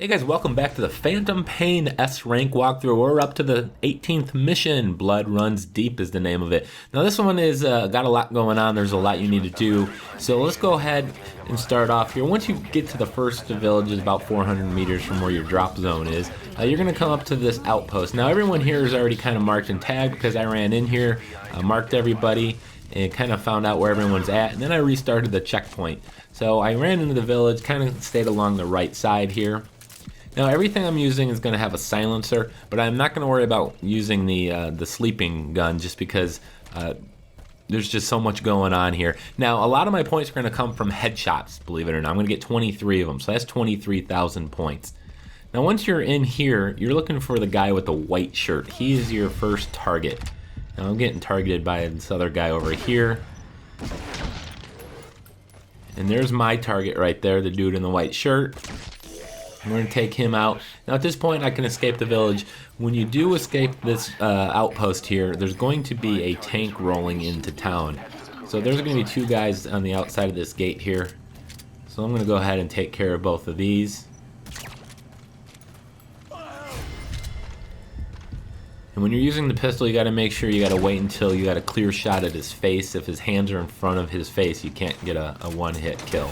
Hey guys, welcome back to the Phantom Pain S rank walkthrough. We're up to the 18th mission. Blood Runs Deep is the name of it. Now this one is got a lot going on. There's a lot you need to do. So let's go ahead and start off here. Once you get to the first village, is about 400 meters from where your drop zone is. You're going to come up to this outpost. Now everyone here is already kind of marked and tagged because I ran in here, marked everybody, and kind of found out where everyone's at. And then I restarted the checkpoint. So I ran into the village, kind of stayed along the right side here. Now everything I'm using is going to have a silencer, but I'm not going to worry about using the sleeping gun just because there's just so much going on here. Now a lot of my points are going to come from headshots, believe it or not. I'm going to get 23 of them, so that's 23,000 points. Now once you're in here, you're looking for the guy with the white shirt. He is your first target. Now I'm getting targeted by this other guy over here. And there's my target right there, the dude in the white shirt. I'm going to take him out. Now at this point I can escape the village. When you do escape this outpost here, there's going to be a tank rolling into town. So there's going to be two guys on the outside of this gate here. So I'm going to go ahead and take care of both of these. And when you're using the pistol, you got to make sure you got to wait until you got a clear shot at his face. If his hands are in front of his face, you can't get a one-hit kill.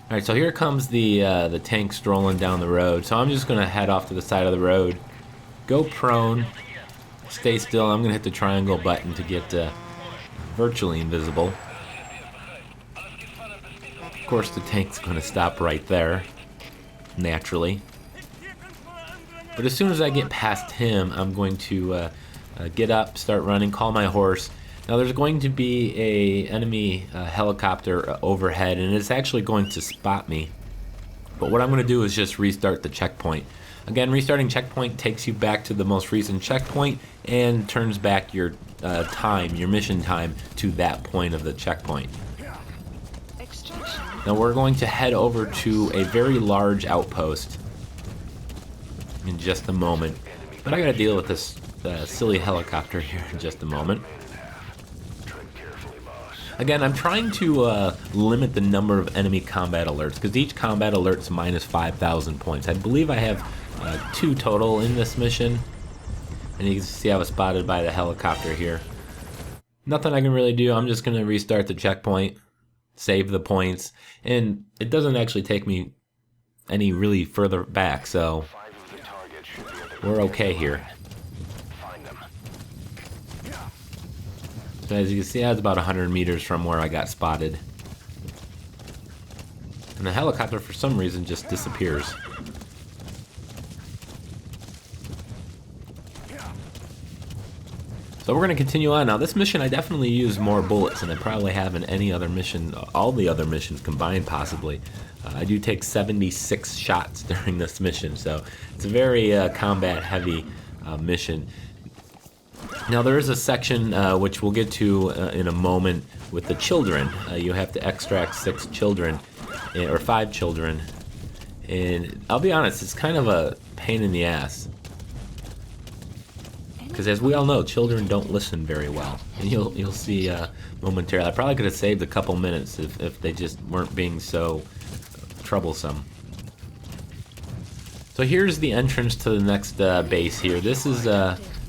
Alright, so here comes the tank strolling down the road. So I'm just going to head off to the side of the road, go prone, stay still. I'm going to hit the triangle button to get virtually invisible. Of course, the tank's going to stop right there, naturally. But as soon as I get past him, I'm going to get up, start running, call my horse. Now there's going to be a enemy helicopter overhead, and it's actually going to spot me. But what I'm going to do is just restart the checkpoint. Again, restarting checkpoint takes you back to the most recent checkpoint and turns back your time, your mission time, to that point of the checkpoint. Now we're going to head over to a very large outpost in just a moment. But I gotta deal with this silly helicopter here in just a moment. Again, I'm trying to limit the number of enemy combat alerts, because each combat alert's minus 5,000 points. I believe I have 2 total in this mission. And you can see I was spotted by the helicopter here. Nothing I can really do. I'm just going to restart the checkpoint, save the points, and it doesn't actually take me any really further back, so we're okay here. So as you can see, I was about 100 meters from where I got spotted. And the helicopter, for some reason, just disappears. So we're going to continue on. Now this mission, I definitely use more bullets than I probably have in any other mission, all the other missions combined possibly. I do take 76 shots during this mission, so it's a very combat heavy mission. Now there is a section which we'll get to in a moment with the children. You have to extract 6 children, or 5 children, and I'll be honest, it's kind of a pain in the ass. Because as we all know, children don't listen very well, and you'll see momentarily. I probably could have saved a couple minutes if they just weren't being so troublesome. So here's the entrance to the next base here. This is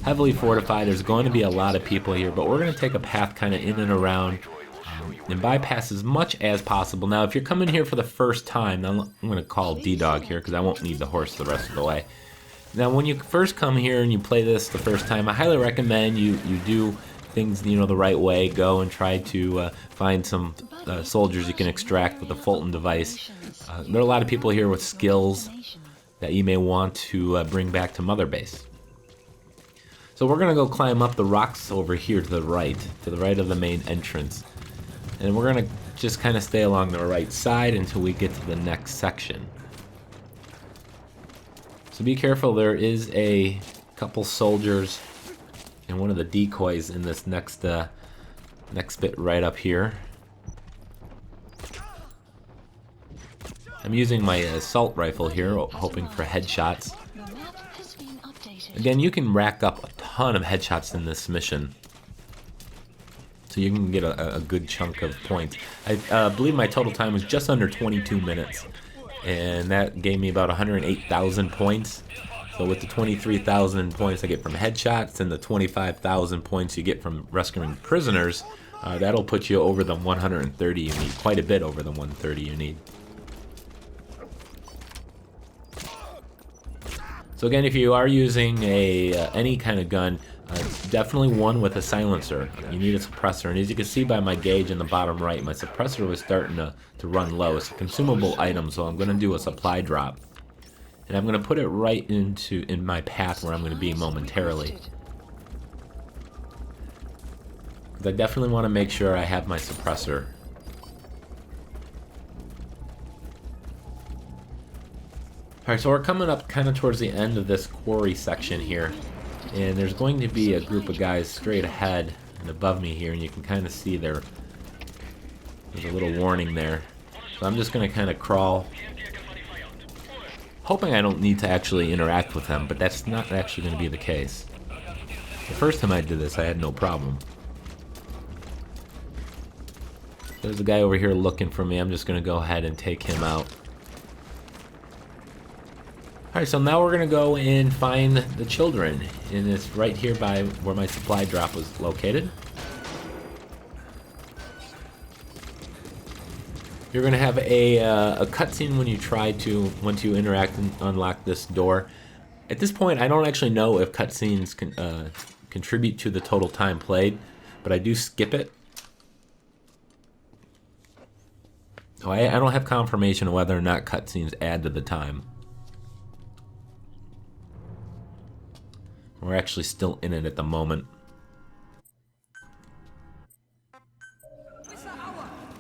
heavily fortified. There's going to be a lot of people here, but we're going to take a path kind of in and around and bypass as much as possible. Now, if you're coming here for the first time, now I'm going to call D-Dog here because I won't need the horse the rest of the way. Now, when you first come here and you play this the first time, I highly recommend you do things, the right way. Go and try to find some soldiers you can extract with the Fulton device. There are a lot of people here with skills that you may want to bring back to Mother Base. So we're going to go climb up the rocks over here to the right of the main entrance. And we're going to just kind of stay along the right side until we get to the next section. So be careful, there is a couple soldiers and one of the decoys in this next bit right up here. I'm using my assault rifle here, hoping for headshots. Again, you can rack up a ton of headshots in this mission, so you can get a good chunk of points. I believe my total time was just under 22 minutes. and that gave me about 108,000 points. So with the 23,000 points I get from headshots and the 25,000 points you get from rescuing prisoners, that'll put you over the 130 you need, quite a bit over the 130 you need. So again, if you are using any kind of gun, definitely one with a silencer. You need a suppressor, and as you can see by my gauge in the bottom right, my suppressor was starting to run low. It's a consumable item, so I'm going to do a supply drop. And I'm going to put it right in my path where I'm going to be momentarily. Because I definitely want to make sure I have my suppressor. Alright, so we're coming up kind of towards the end of this quarry section here. And there's going to be a group of guys straight ahead and above me here, and you can kind of see there's a little warning there. So I'm just going to kind of crawl, hoping I don't need to actually interact with them, but that's not actually going to be the case. The first time I did this, I had no problem. There's a guy over here looking for me. I'm just going to go ahead and take him out. Alright, so now we're going to go and find the children, and it's right here by where my supply drop was located. You're going to have a cutscene when you once you interact and unlock this door. At this point, I don't actually know if cutscenes can contribute to the total time played, but I do skip it. So I don't have confirmation of whether or not cutscenes add to the time. We're actually still in it at the moment.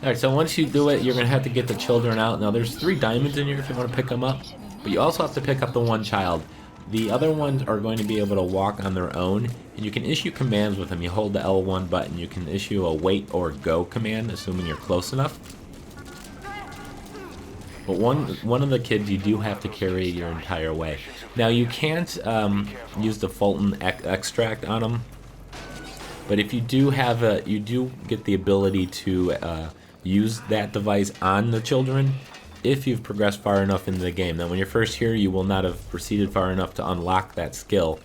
Alright, so once you do it, you're going to have to get the children out. Now, there's 3 diamonds in here if you want to pick them up. But you also have to pick up the one child. The other ones are going to be able to walk on their own. And you can issue commands with them. You hold the L1 button. You can issue a wait or go command, assuming you're close enough. But one of the kids you do have to carry your entire way. Now you can't use the Fulton extract on them, but if you do have you do get the ability to use that device on the children if you've progressed far enough into the game. Now when you're first here, you will not have proceeded far enough to unlock that skill.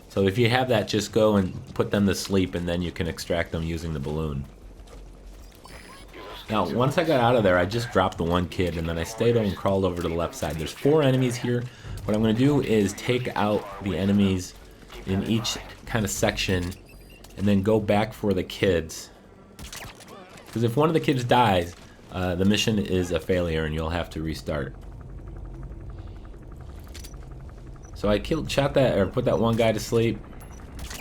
So if you have that, just go and put them to sleep, and then you can extract them using the balloon. Now, once I got out of there, I just dropped the one kid, and then I stayed over and crawled over to the left side. There's 4 enemies here. What I'm going to do is take out the enemies in each kind of section, and then go back for the kids. Because if one of the kids dies, the mission is a failure, and you'll have to restart. So I shot that, or put that one guy to sleep.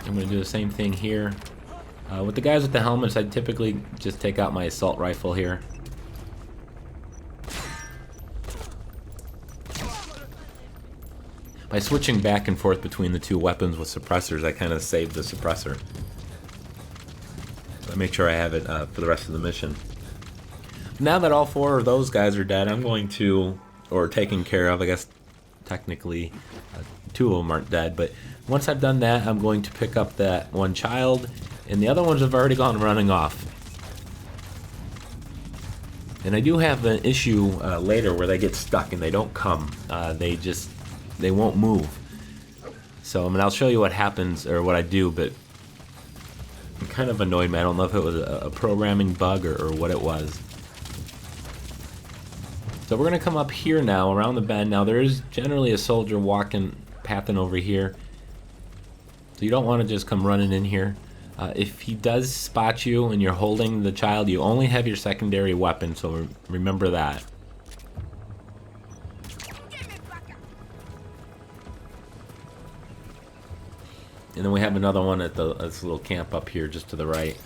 I'm going to do the same thing here. With the guys with the helmets, I typically just take out my assault rifle here. By switching back and forth between the 2 weapons with suppressors, I kind of save the suppressor. So I make sure I have it for the rest of the mission. Now that all 4 of those guys are dead, I'm going to, or taken care of, I guess technically 2 of them aren't dead, but once I've done that, I'm going to pick up that one child, and the other ones have already gone running off. And I do have an issue later where they get stuck and they don't come. They won't move. So, I mean, I'll show you what happens, or what I do, but it kind of annoyed me. I don't know if it was a programming bug or what it was. So we're going to come up here now, around the bend. Now, there is generally a soldier pathing over here. So you don't want to just come running in here. If he does spot you and you're holding the child, you only have your secondary weapon, so remember that. And then we have another one at this little camp up here just to the right.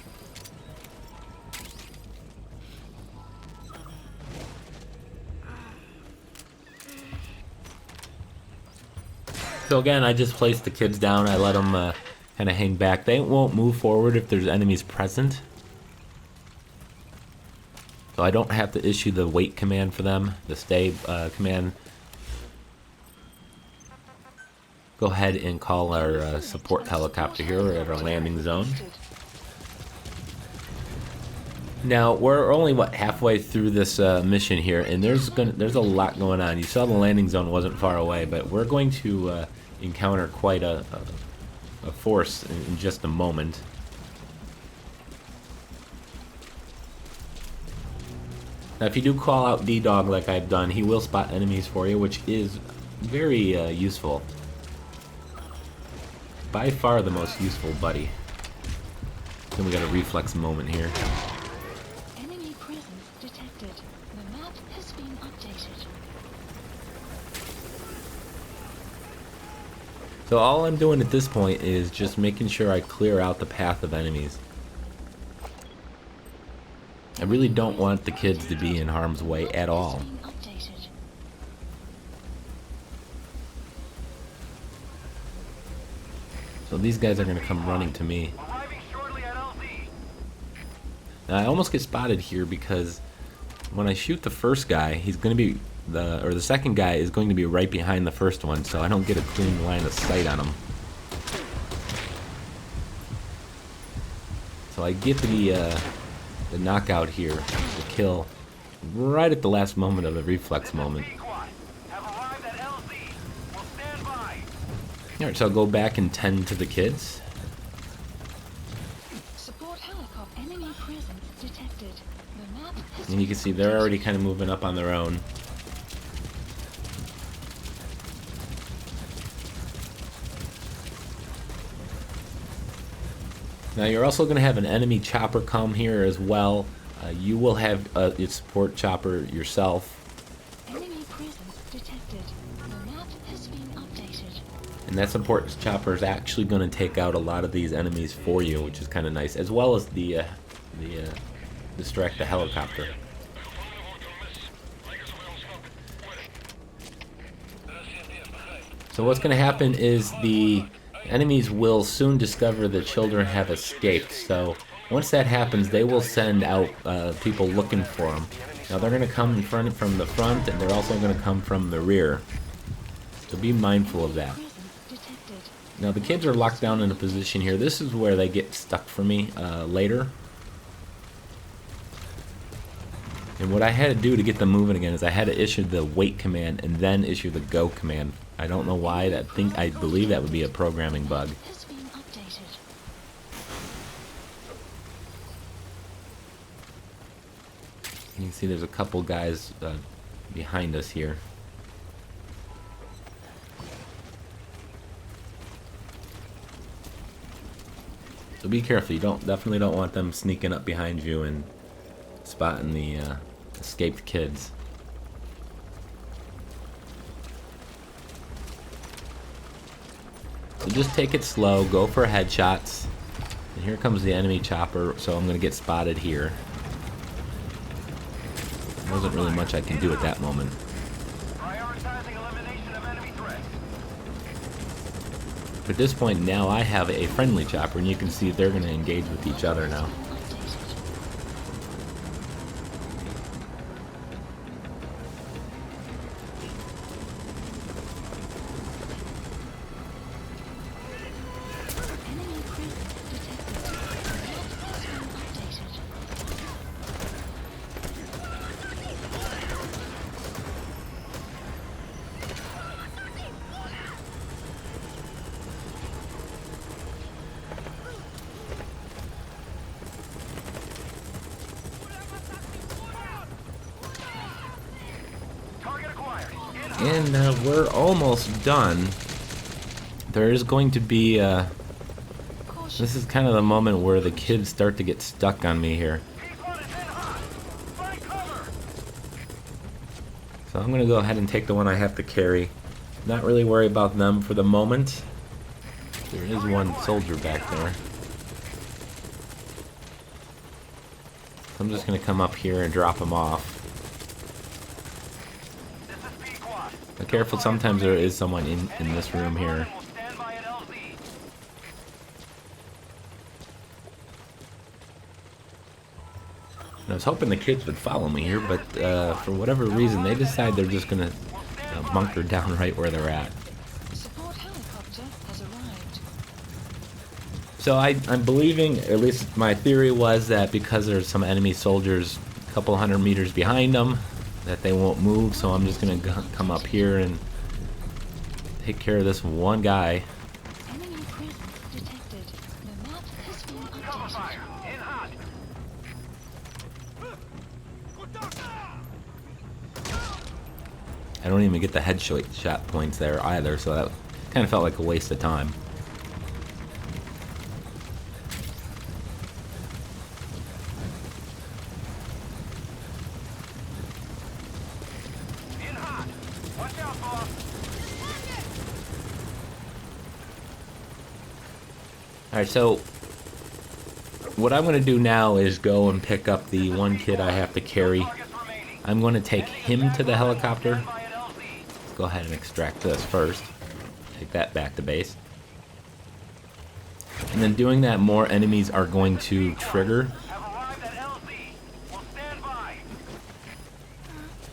So again, I just placed the kids down. I let them kind of hang back. They won't move forward if there's enemies present. So I don't have to issue the wait command for them, the stay command. Go ahead and call our support helicopter here. We're at our landing zone. Now we're only what halfway through this mission here, and there's a lot going on. You saw the landing zone wasn't far away, but we're going to encounter quite a force in just a moment. Now, if you do call out D-Dog like I've done, he will spot enemies for you, which is very useful. By far the most useful buddy. Then we got a reflex moment here. Enemy presence detected. The map has been updated. So all I'm doing at this point is just making sure I clear out the path of enemies. I really don't want the kids to be in harm's way at all. So these guys are going to come running to me. Now I almost get spotted here because when I shoot the first guy, he's going to be the second guy is going to be right behind the first one, so I don't get a clean line of sight on him. So I get the knockout here, the kill, right at the last moment of the reflex moment. Alright, so I'll go back and tend to the kids. Support helicopter. Enemy presence detected. The map has And you can see they're already kind of moving up on their own. Now you're also going to have an enemy chopper come here as well. You will have a support chopper yourself. Enemy presence detected. The map has been updated. And that support chopper is actually going to take out a lot of these enemies for you, which is kind of nice, as well as the distract the helicopter. So what's going to happen is the enemies will soon discover the children have escaped. So once that happens, they will send out people looking for them. Now they're going to come from the front, and they're also going to come from the rear. So be mindful of that. Now the kids are locked down in a position here. This is where they get stuck for me later. And what I had to do to get them moving again is I had to issue the wait command and then issue the go command. I don't know why. I believe that would be a programming bug. You can see there's a couple guys behind us here. So be careful. You definitely don't want them sneaking up behind you and spotting the escaped kids. So just take it slow, go for headshots. And here comes the enemy chopper, so I'm going to get spotted here. There wasn't really much I can do at that moment. At this point now I have a friendly chopper, and you can see they're going to engage with each other now. And we're almost done. There is going to be this is kind of the moment where the kids start to get stuck on me here. So I'm going to go ahead and take the one I have to carry. Not really worry about them for the moment. There is one soldier back there. So I'm just going to come up here and drop him off. Be careful, sometimes there is someone in this room here. And I was hoping the kids would follow me here, but for whatever reason, they decide they're just going to bunker down right where they're at. Support helicopter has arrived. So I'm believing, at least my theory was that because there's some enemy soldiers a couple hundred meters behind them, that they won't move. So I'm just gonna come up here and take care of this one guy. Enemy presence detected. The map has been updated. I don't even get the headshot points there either, so that kind of felt like a waste of time. Alright, so what I'm going to do now is go and pick up the one kid I have to carry. I'm going to take him to the helicopter. Let's go ahead and extract this first. Take that back to base. And then doing that, more enemies are going to trigger.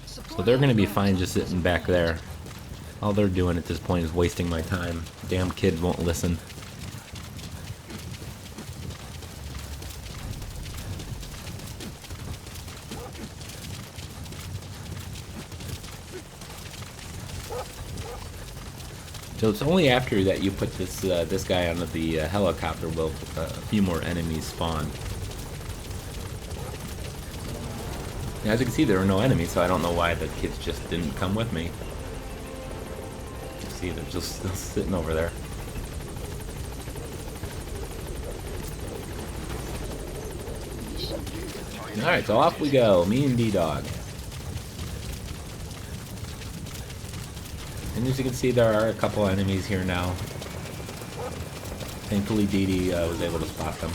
So they're going to be fine just sitting back there. All they're doing at this point is wasting my time. Damn kid won't listen. So it's only after that you put this guy onto the helicopter will a few more enemies spawn. Now, as you can see, there are no enemies, so I don't know why the kids just didn't come with me. You see, they're just still sitting over there. Alright, so off we go, me and D-Dog. And as you can see, there are a couple enemies here now. Thankfully, Dee was able to spot them.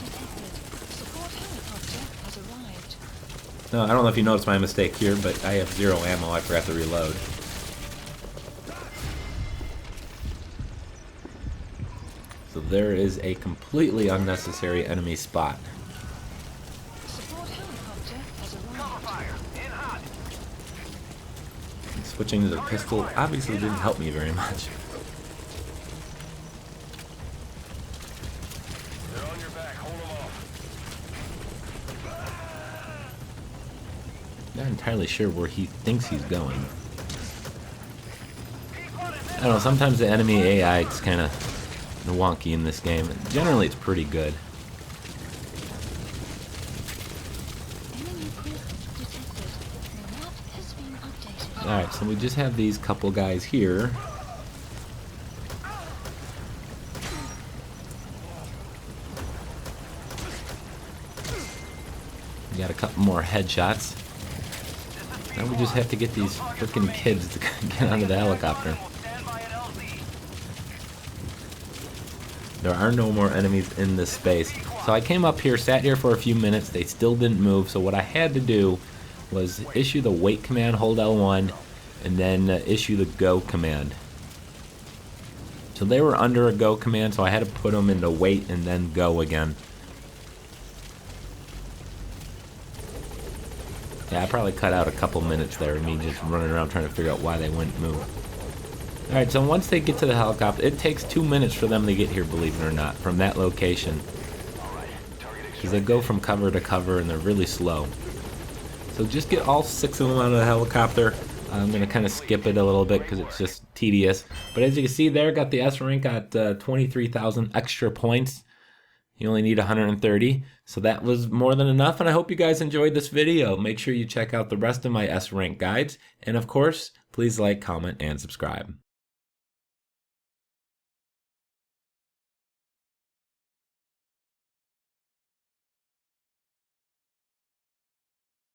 No, I don't know if you noticed my mistake here, but I have 0 ammo. I forgot to reload. So there is a completely unnecessary enemy spot. Switching to the pistol obviously didn't help me very much. Not entirely sure where he thinks he's going. I don't know, sometimes the enemy AI is kind of wonky in this game. Generally it's pretty good. Alright, so we just have these couple guys here. We got a couple more headshots. Now we just have to get these freaking kids to get onto the helicopter. There are no more enemies in this space. So I came up here, sat here for a few minutes, they still didn't move, so what I had to do was issue the wait command, hold L1, and then issue the go command. So they were under a go command, so I had to put them into wait and then go again. Yeah, I probably cut out a couple minutes there of me just running around trying to figure out why they wouldn't move. Alright, so once they get to the helicopter, it takes 2 minutes for them to get here, believe it or not, from that location. Because they go from cover to cover and they're really slow. So just get all 6 of them out of the helicopter. I'm going to kind of skip it a little bit because it's just tedious. But as you can see there, got the S rank at 23,000 extra points. You only need 130. So that was more than enough. And I hope you guys enjoyed this video. Make sure you check out the rest of my S rank guides. And of course, please like, comment, and subscribe.